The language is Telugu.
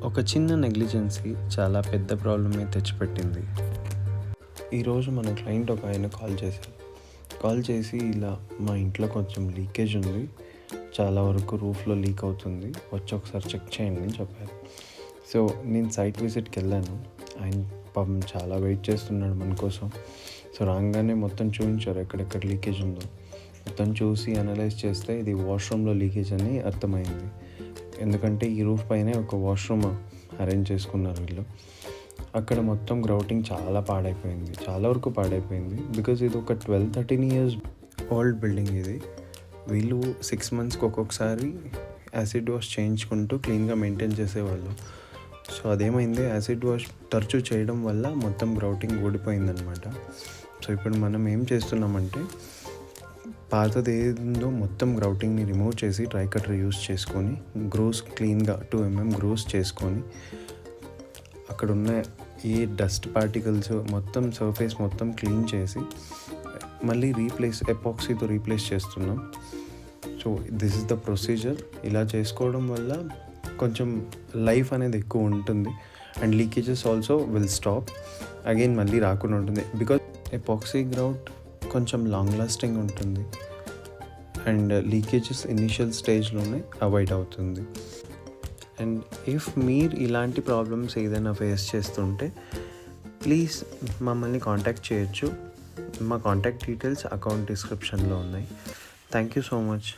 ఒక చిన్న నెగ్లిజెన్సీ చాలా పెద్ద ప్రాబ్లమే తెచ్చిపెట్టింది. ఈరోజు మన క్లయింట్ ఒక ఆయన కాల్ చేసి ఇలా మా ఇంట్లో కొంచెం లీకేజ్ ఉంది, చాలా వరకు రూఫ్లో లీక్ అవుతుంది, వచ్చి ఒకసారి చెక్ చేయండి అని చెప్పారు. సో నేను సైట్ విజిట్కి వెళ్ళాను. ఆయన పాపం చాలా వెయిట్ చేస్తున్నాడు మన కోసం. సో రాగానే మొత్తం చూపించారు ఎక్కడెక్కడ లీకేజ్ ఉందో. మొత్తం చూసి అనలైజ్ చేస్తే ఇది వాష్రూమ్లో లీకేజ్ అని అర్థమైంది. ఎందుకంటే ఈ రూఫ్ పైనే ఒక వాష్రూమ్ అరేంజ్ చేసుకున్నారు వీళ్ళు. అక్కడ మొత్తం గ్రౌటింగ్ చాలా వరకు పాడైపోయింది. బికాజ్ ఇది ఒక 12-13 years ఓల్డ్ బిల్డింగ్. ఇది వీళ్ళు 6 monthsకి ఒక్కొక్కసారి యాసిడ్ వాష్ చేయించుకుంటూ క్లీన్గా మెయింటైన్ చేసేవాళ్ళు. సో అదేమైంది, యాసిడ్ వాష్ తరచూ చేయడం వల్ల మొత్తం గ్రౌటింగ్ ఊడిపోయిందనమాట. సో ఇప్పుడు మనం ఏం చేస్తున్నామంటే, పాతది ఏదో మొత్తం గ్రౌటింగ్ని రిమూవ్ చేసి డ్రై కటర్ యూస్ చేసుకొని గ్రూస్ క్లీన్గా 2 mm గ్రూస్ చేసుకొని అక్కడ ఉన్న ఏ డస్ట్ పార్టికల్స్ మొత్తం సర్ఫేస్ మొత్తం క్లీన్ చేసి మళ్ళీ ఎపాక్సీతో రీప్లేస్ చేస్తున్నాం. So this is the procedure. ఇలా చేసుకోవడం వల్ల కొంచెం లైఫ్ అనేది ఎక్కువ ఉంటుంది and leakages also will stop, again మళ్ళీ రాకుండా ఉంటుంది. బికాజ్ ఎపాక్సీ గ్రౌట్ కొంచెం లాంగ్ లాస్టింగ్ ఉంటుంది అండ్ లీకేజెస్ ఇనిషియల్ స్టేజ్లోనే అవాయిడ్ అవుతుంది. అండ్ ఇఫ్ మీరు ఇలాంటి ప్రాబ్లమ్స్ ఏదైనా ఫేస్ చేస్తుంటే ప్లీజ్ మమ్మల్ని కాంటాక్ట్ చేయొచ్చు. మా కాంటాక్ట్ డీటెయిల్స్ అకౌంట్ డిస్క్రిప్షన్లో ఉన్నాయి. Thank you so much.